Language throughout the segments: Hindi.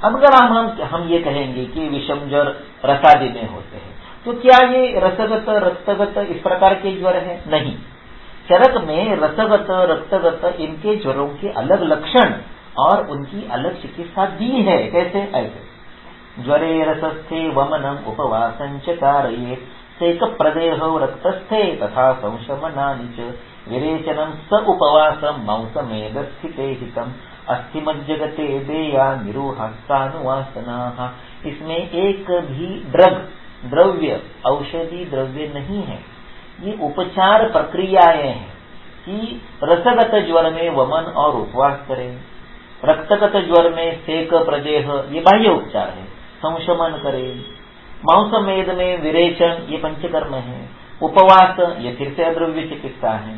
अब अगर हम ये कहेंगे कि विषम ज्वर रसादि में होते हैं, तो क्या ये रसगत रक्तगत इस प्रकार के ज्वर है? नहीं। चरक में रसगत रक्तगत इनके ज्वरों के अलग लक्षण और उनकी अलग चिकित्सा दी है। कैसे? ऐसे ज्वरे रसस्थे वमनम उपवासं च कारयेत् सेक प्रदेहो रक्तस्थे तथा संशमनानि च विरेचनम स उपवासम मांसमेदस्थिते हितम अस्थिमज्जगते देया निरूहास्तानुवासनाः। इसमें एक भी द्रव्य औषधि द्रव्य नहीं है, ये उपचार प्रक्रियाएं हैं कि रसगत ज्वर में वमन और उपवास करें, रक्तगत ज्वर में सेक प्रदेह ये बाह्य उपचार है, संशमन करें, मांसमेद में विरेचन ये पंचकर्म है, उपवास ये फिर से अद्रव्य चिकित्सा है,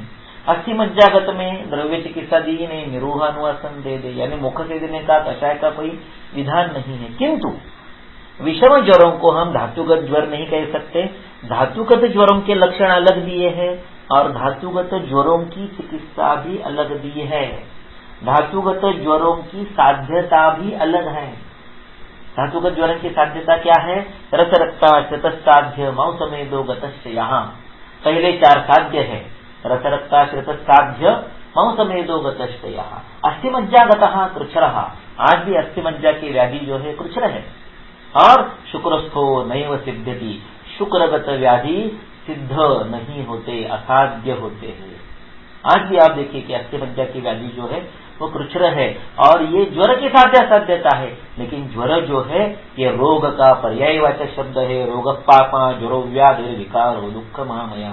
अस्थि मज्जागत में द्रव्य चिकित्सा दी ने निरूहानुवासन दे दे, यानी मुख से देने का कषाय का कोई विधान नहीं है। किंतु विषम ज्वरों को हम धातुगत ज्वर नहीं कह सकते। धातुगत ज्वरों के लक्षण अलग दिए हैं और धातुगत ज्वरों की चिकित्सा भी अलग दी है। धातुगत ज्वरों की साध्यता भी अलग है। धातुगत ज्वरों की साध्यता क्या है? रस रक्ता श्रुतसाध्य मौसमेदो गतश्च। यहाँ पहले 4 साध्य है, रस रक्ता श्रुतसाध्य मौसमेदो गतश्च। यहाँ अस्थिमज्जागतः कृच्छ्रः, आज भी अस्थिमज्जा की व्याधि जो है कृच्छ्र है। और शुक्रस्थो नैव सिद्ध्यति, शुक्रगत व्याधि सिद्ध नहीं होते, असाध्य होते हैं। आज भी आप देखिए कि अस्थिमज्जा की व्याधि जो है वो कृच्छ्र है और ये ज्वर की साध्यता है, लेकिन ज्वर जो है ये रोग का पर्यायवाचक शब्द है। रोग पापा ज्वरो व्याधि विकार दुख महामया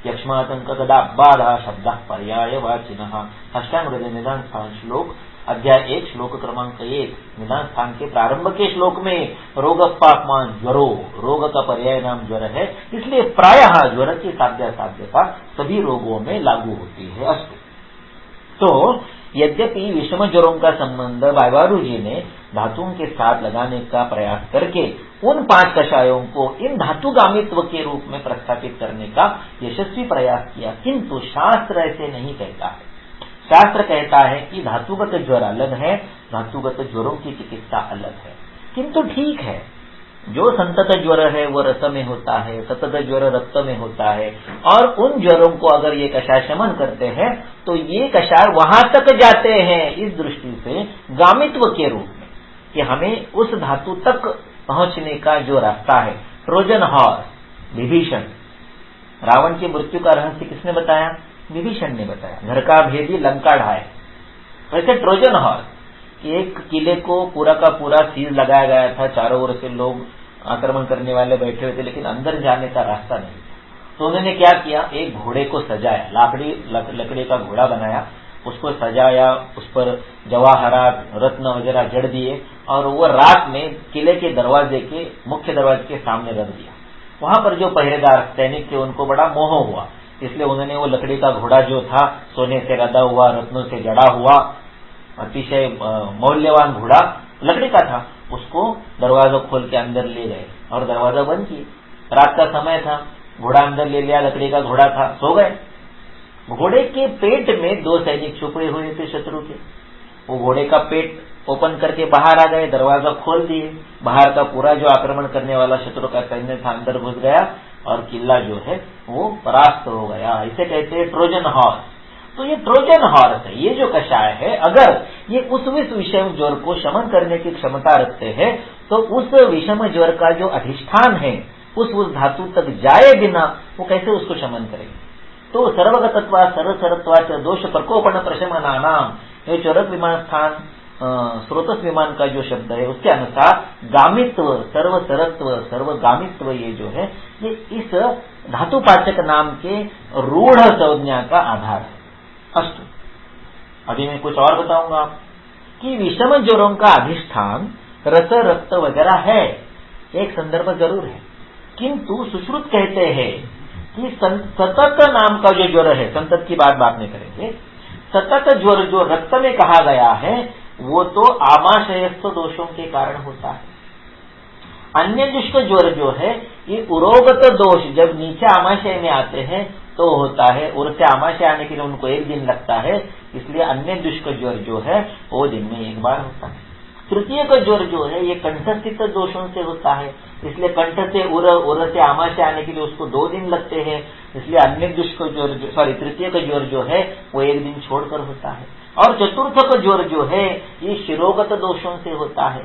यक्ष्मातंक गदा बाधा शब्द पर्यायवाचिनः। अष्टांग निदान स्थान श्लोक अध्याय 1 श्लोक क्रमांक 1 निदान स्थान के प्रारंभ के श्लोक में रोग पापमान ज्वरो, रोग का पर्याय नाम ज्वर है, इसलिए प्रायः ज्वर की साध्यता सभी रोगों में लागू होती है। अस्तु, तो यद्यपि विषम ज्वरों का संबंध वायवारू जी ने धातुओं के साथ लगाने का प्रयास करके उन 5 कषायों को इन धातुगामित्व के रूप में प्रस्थापित करने का यशस्वी प्रयास किया, किंतु शास्त्र ऐसे नहीं कहता है। शास्त्र कहता है कि धातुगत ज्वर अलग है, धातुगत ज्वरों की चिकित्सा अलग है। किंतु ठीक है, जो संतत ज्वर है वो रस में होता है, सतत ज्वर रक्त में होता है, और उन ज्वरों को अगर ये कषाय शमन करते हैं तो ये कषाय वहां तक जाते हैं इस दृष्टि से गामित्व के रूप में कि हमें उस धातु तक पहुंचने का जो रास्ता है। ट्रोजन हॉर्स विभीषण, रावण की मृत्यु का रहस्य किसने बताया? विभीषण ने बताया। घर का भेदी लंका ढाए। वैसे ट्रोजन हॉर्स एक किले को पूरा का पूरा सील लगाया गया था, चारों ओर से लोग आक्रमण करने वाले बैठे हुए थे, लेकिन अंदर जाने का रास्ता नहीं था। तो उन्होंने क्या किया, एक घोड़े को सजाया, लकड़ी का घोड़ा बनाया, उसको सजाया, उस पर जवाहरात रत्न वगैरह जड़ दिए और वो रात में किले के दरवाजे के मुख्य दरवाजे के सामने रख दिया। वहां पर जो पहरेदार सैनिक थे उनको बड़ा मोह हुआ, इसलिए उन्होंने वो लकड़ी का घोड़ा जो था सोने से रदा हुआ, रत्नों से जड़ा हुआ, अतिशय मौल्यवान घोड़ा लकड़ी का था, उसको दरवाजा खोल के अंदर ले गए और दरवाजा बंद किया। रात का समय था, घोड़ा अंदर ले लिया, लकड़ी का घोड़ा था, सो गए। घोड़े के पेट में 2 सैनिक छुपे हुए थे शत्रु के। वो घोड़े का पेट ओपन करके बाहर आ गए, दरवाजा खोल दिए, बाहर का पूरा जो आक्रमण करने वाला शत्रु का सैन्य था अंदर घुस गया और किला जो है वो परास्त हो गया। इसे कहते हैं ट्रोजन हॉर्स। तो ये ट्रोजन हॉर्स है, ये जो कषाय है, अगर ये उस विषम ज्वर को शमन करने की क्षमता रखते हैं तो उस विषम ज्वर का जो अधिष्ठान है उस धातु तक जाए बिना वो कैसे उसको शमन करेंगे। तो सर्वगतत्वा सर्वसरत्वाच दोष प्रकोपण प्रशमना नाम, ये चौरक विमान स्थान स्रोतस विमान का जो शब्द है उसके अनुसार गामित्व, सर्वसरत्व, सर्वगामित्व ये जो है ये इस धातुपाचक नाम के रूढ़ संज्ञा का आधार है। अस्तु, अभी मैं कुछ और बताऊंगा कि विषम ज्वरों का अधिष्ठान रस रक्त वगैरह है, एक संदर्भ जरूर है, किंतु सुश्रुत कहते हैं कि सतत नाम का जो ज्वर है, संतत की बात नहीं करेंगे, सतत ज्वर जो रक्त में कहा गया है वो तो आमाशयस्थ दोषों के कारण होता है। अन्य दुष्क ज्वर जो है ये उरोगत दोष जब नीचे आमाशय में आते हैं तो होता है, उर से आमाशय आने के लिए उनको 1 दिन लगता है, इसलिए अन्य दुष्क ज्वर जो है वो दिन में 1 बार होता है। तृतीय का ज्वर जो है ये कंठस्थित दोषों से होता है, इसलिए कंठ से उर से आमाशय आने के लिए उसको 2 दिन लगते हैं, इसलिए अन्य दुष्क ज्वर तृतीय का ज्वर जो है वो 1 दिन छोड़कर होता है। और चतुर्थ का ज्वर जो है ये शिरोगत दोषों से होता है,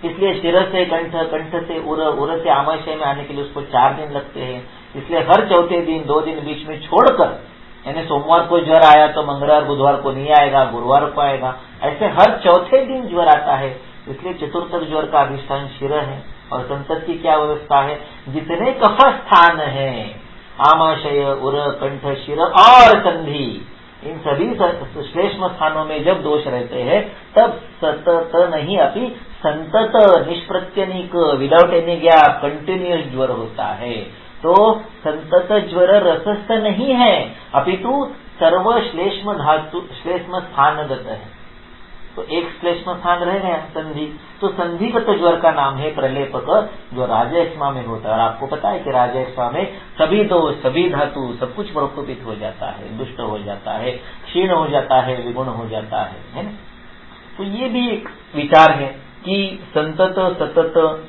इसलिए शिर से कंठ, कंठ से उर से आमाशय में आने के लिए उसको 4 दिन लगते हैं, इसलिए हर चौथे दिन 2 दिन बीच में छोड़कर, यानी सोमवार को ज्वर आया तो मंगलवार बुधवार को नहीं आएगा, गुरुवार को आएगा, ऐसे हर चौथे दिन ज्वर आता है। इसलिए चतुर्थ ज्वर का अधिष्ठान शिर है। और संतत की क्या व्यवस्था है, जितने कफ स्थान है आमाशय, उर, कंठ, शिर और संधि, इन सभी श्लेष्म स्थानों में जब दोष रहते हैं तब सतत नहीं अभी संतत निष्प्रत्यनिक विदाउट एनी गैप कंटिन्यूअस ज्वर होता है। तो संतत ज्वर रसस्थ नहीं है, अपितु सर्व श्लेष्म धातु श्लेष्म स्थानगत है। तो एक श्लेष्म स्थान रह गया संधि, तो संधिगत ज्वर का नाम है प्रलेपक, जो राजयक्ष्मा में होता है। और आपको पता है कि राजयक्ष्मा में सभी दोष, सभी धातु, सब कुछ प्रकोपित हो जाता है, दुष्ट हो जाता है, क्षीण हो जाता है, विगुण हो जाता है ना। तो ये भी एक विचार है कि संतत सतत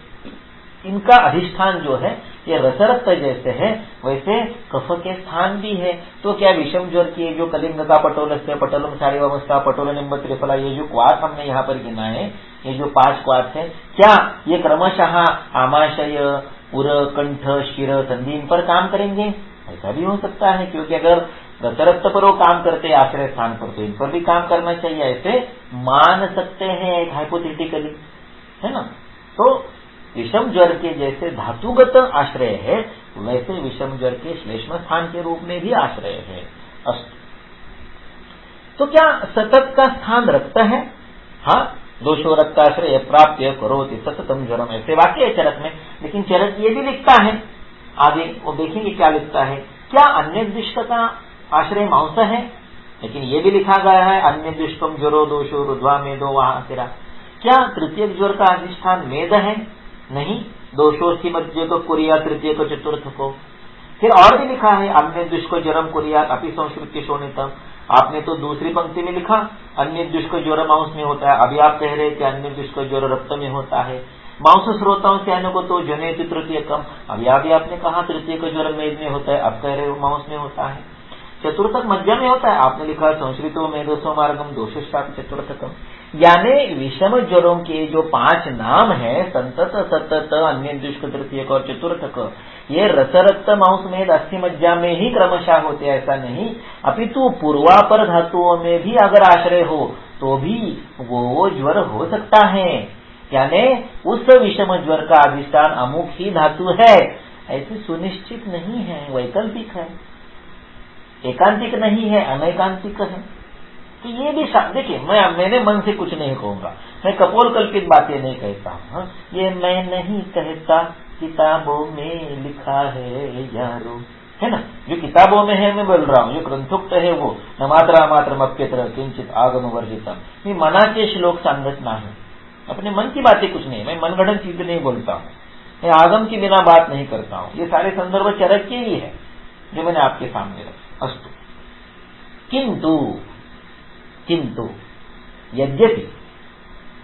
इनका अधिष्ठान जो है ये रसरक्त जैसे है वैसे कफ के स्थान भी है। तो क्या विषम ज्वर की जो कलिंग का पटोलस्य, पटोलम सारिवावस्था, पटोल निम्ब त्रिफला, ये जो क्वाथ हमने यहाँ पर गिना है, ये जो 5 क्वाथ है, क्या ये क्रमशः आमाशय, उर, कंठ, शिर, संधि इन पर काम करेंगे? ऐसा भी हो सकता है, क्योंकि अगर रसरक्त पर वो काम करते आश्रय स्थान पर तो इन पर भी काम करना चाहिए, ऐसे मान सकते हैं एक हाइपोथेटिकली, है ना। तो विषम ज्वर के जैसे धातुगत आश्रय है वैसे विषम ज्वर के श्लेष्म स्थान के रूप में भी आश्रय है। अस्तु, तो क्या सतत का स्थान रक्त है? हाँ, दोषो रक्ताश्रय प्राप्य करोति सततम ज्वरम, ऐसे वाक्य है चरक में। लेकिन चरक ये भी लिखता है, आगे वो देखेंगे क्या लिखता है, क्या अन्य दुष्ट का आश्रय मांस है? लेकिन ये भी लिखा गया है अन्य दुष्टम ज्वरो दोषो रुद्वा मेदो वहां सिरा। क्या तृतीय ज्वर का अधिष्ठान मेद है? नहीं, दोषोस्थि मध्य को कुरिया, तृतीय को चतुर्थ को। फिर और भी लिखा है अन्य दुष्को ज्वरम कुरिया अपि संस्कृत शोणितम। आपने तो दूसरी पंक्ति में लिखा अन्य दुष्को ज्वर मांस में होता है, अभी आप कह रहे कि अन्य दुष्को ज्वर रक्त में होता है। मांस श्रोताओं से आने को तो जने तृतीय कम, अभी आपने कहा तृतीय का ज्वर मेद में होता है, अब कह रहे हो मांस में होता है। चतुर्थक मध्य में होता है, आपने लिखा संस्कृतो मेदसो मार्गम दोषिष्टाप चतुर्थकम। यानी विषम ज्वरों के जो 5 नाम है संतत, सतत, अन्य दुष्क, तृतीयक और चतुर्थक, ये रसरक्त मांस में अस्थि मज्जा में ही क्रमशः होते, ऐसा नहीं, अपितु पूर्वापर धातुओं में भी अगर आश्रय हो तो भी वो ज्वर हो सकता है। यानी उस विषम ज्वर का अधिष्ठान अमुक ही धातु है ऐसे सुनिश्चित नहीं है, वैकल्पिक है, एकांतिक नहीं है, अनैकांतिक है। तो ये भी देखिए, मैंने मन से कुछ नहीं कहूंगा, मैं कपोल कल्पित बातें नहीं कहता हूँ, ये मैं नहीं कहता, किताबों में लिखा है यारो, है ना। जो किताबों में है मैं बोल रहा हूँ, जो ग्रंथोक्त है वो न मात्रा मात्र अप्यत्र किंचित आगम वर्जितम। ये मना के श्लोक सांगत ना है, अपने मन की बातें कुछ नहीं, मैं मनगढ़ंत चीजें नहीं बोलता हूँ, मैं आगम की बिना बात नहीं करता हूँ। ये सारे संदर्भ चरक के ही है जो मैंने आपके सामने रखा। अस्तु, किंतु यद्यपि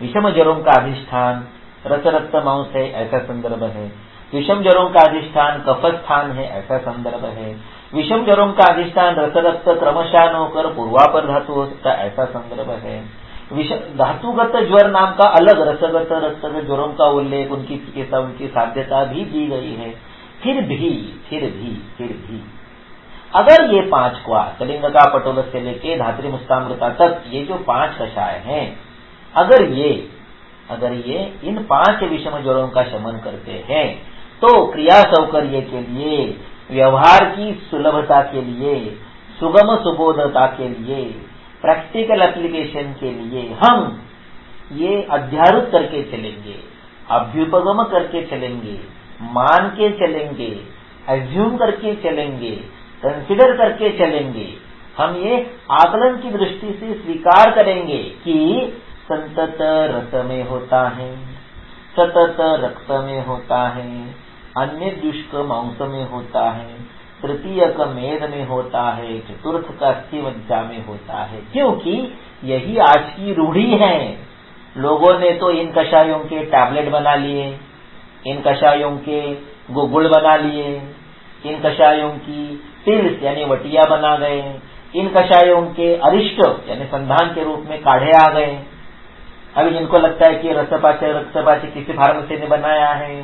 विषम ज्वरों का अधिष्ठान रसरक्त मांस है, ऐसा संदर्भ है। विषम ज्वरों का अधिष्ठान कफ स्थान है, ऐसा संदर्भ है। विषम ज्वरों का अधिष्ठान रसरक्त क्रमशः होकर पूर्वापर धातु हो सकता है, ऐसा संदर्भ है। धातुगत ज्वर नाम का अलग रसगत रक्तगत ज्वरों का उल्लेख, उनकी चिकित्सा, उनकी साध्यता भी दी गई है। फिर भी अगर ये 5 क्वाथ कलिंग का पटोल से लेके धात्री मुस्तामृता तक ये जो 5 कषाय हैं, अगर ये इन 5 विषम ज्वरों का शमन करते हैं तो क्रिया सौकर्य के लिए, व्यवहार की सुलभता के लिए, सुगम सुबोधता के लिए, प्रैक्टिकल एप्लीकेशन के लिए हम ये अध्यारोप करके चलेंगे, अभ्युपगम करके चलेंगे, मान के चलेंगे, एज्यूम करके चलेंगे, कंसिडर करके चलेंगे। हम ये आकलन की दृष्टि से स्वीकार करेंगे कि संतत रस में होता है, सतत रक्त में होता है, अन्य दुष्क मांस में होता है, तृतीय का मेद में होता है, चतुर्थ का अस्थि मज्जा में होता है, क्योंकि यही आज की रूढ़ी है। लोगों ने तो इन कषायों के टैबलेट बना लिए, इन कषायों के गुड़ बना लिए, इन कषायों की पिल्स यानी वटिया बना गए, इन कषायों के अरिष्ट यानी संधान के रूप में काढ़े आ गए। अभी जिनको लगता है कि रसपाचय रक्तपाचय किसी फार्मेसी ने बनाया है,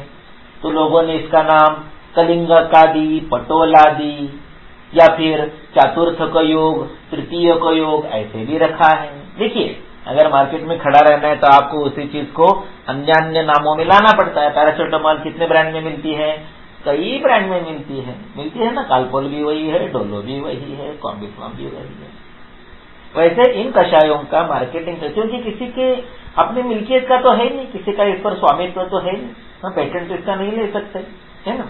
तो लोगों ने इसका नाम कलिंगकादि, पटोलादि या फिर चतुर्थक योग, तृतीयक योग ऐसे भी रखा है। देखिए, अगर मार्केट में खड़ा रहना है तो आपको उसी चीज को अन्य अन्य नामों में लाना पड़ता है। पैरासिटामोल कितने ब्रांड में मिलती है? कई ब्रांड में मिलती है ना। कालपोल भी वही है, डोलो भी वही है, कॉम्बिफ्लॉम भी वही है। वैसे इन कषायों का मार्केटिंग, क्योंकि किसी के अपने मिल्कियत का तो है नहीं, किसी का इस पर स्वामित्व तो है नहीं, हम पेटेंट इसका नहीं ले सकते, है ना।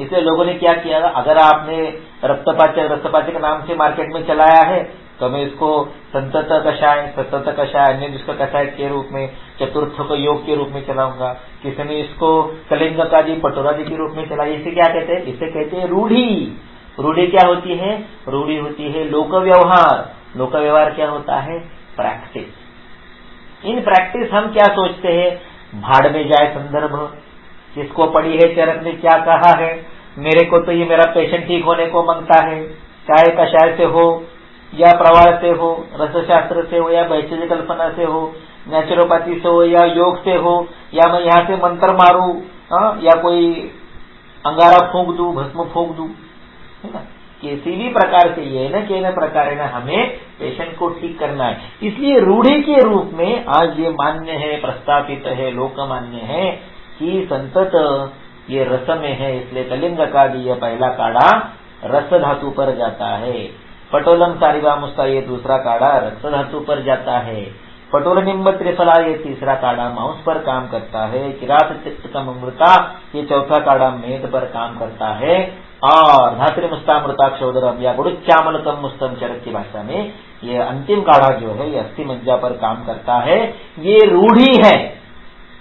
इसलिए लोगों ने क्या किया, अगर आपने रक्तपाचय के नाम से मार्केट में चलाया है तो मैं इसको संतत कषाय, सतत कषाय, अन्य जिसका कषाय के रूप में, चतुर्थ को योग के रूप में चलाऊंगा। किसी ने इसको कलिंगकादि, पटोलादि के रूप में चलाया। इसे क्या कहते हैं? इसे कहते हैं रूढ़ी। रूढ़ी क्या होती है? रूढ़ी होती है लोक व्यवहार। लोक व्यवहार क्या होता है? प्रैक्टिस। इन प्रैक्टिस हम क्या सोचते हैं? भाड़ में जाए संदर्भ, किसको पड़ी है चरक ने क्या कहा है, मेरे को तो ये मेरा पेशेंट ठीक होने को मांगता है, चाहे कषाय से हो या प्रवाह से हो, रसशास्त्र से हो या वैचित्र कल्पना से हो, नेचुरोपैथी से हो या योग से हो, या मैं यहाँ से मंत्र मारूं या कोई अंगारा फूंक दूं, भस्म फूंक दूं, है ना। किसी भी प्रकार से ये न कि प्रकार है हमें पेशेंट को ठीक करना है। इसलिए रूढ़ी के रूप में आज ये मान्य है, प्रस्तापित है, लोकमान्य है कि संतत ये रस में है, इसलिए कलिंगकादि ये पहला काढ़ा रस धातु पर जाता है। पटोलम सारिवामुस्ता ये दूसरा काढ़ा रक्त धातु पर जाता है। पटोलनिम्ब त्रिफला ये तीसरा काढ़ा मांस पर काम करता है। किरात चित्तकम अमृता ये चौथा काढ़ा मेद पर काम करता है। और धात्रिमुस्तामृता क्षोदरम या गुड़ुच्चामलकम मुस्तम चरक की भाषा में ये अंतिम काढ़ा जो है ये अस्थि मज्जा पर काम करता है। ये रूढ़ी है,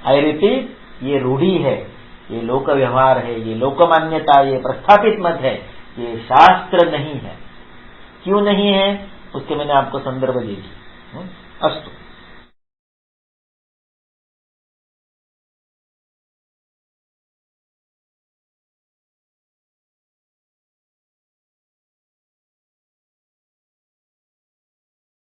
आई रिपीट, ये रूढ़ी है, ये लोक व्यवहार है, ये लोक मान्यता, ये प्रस्थापित मत है, ये शास्त्र नहीं है। क्यों नहीं है उसके मैंने आपको संदर्भ दे दी। अस्तु।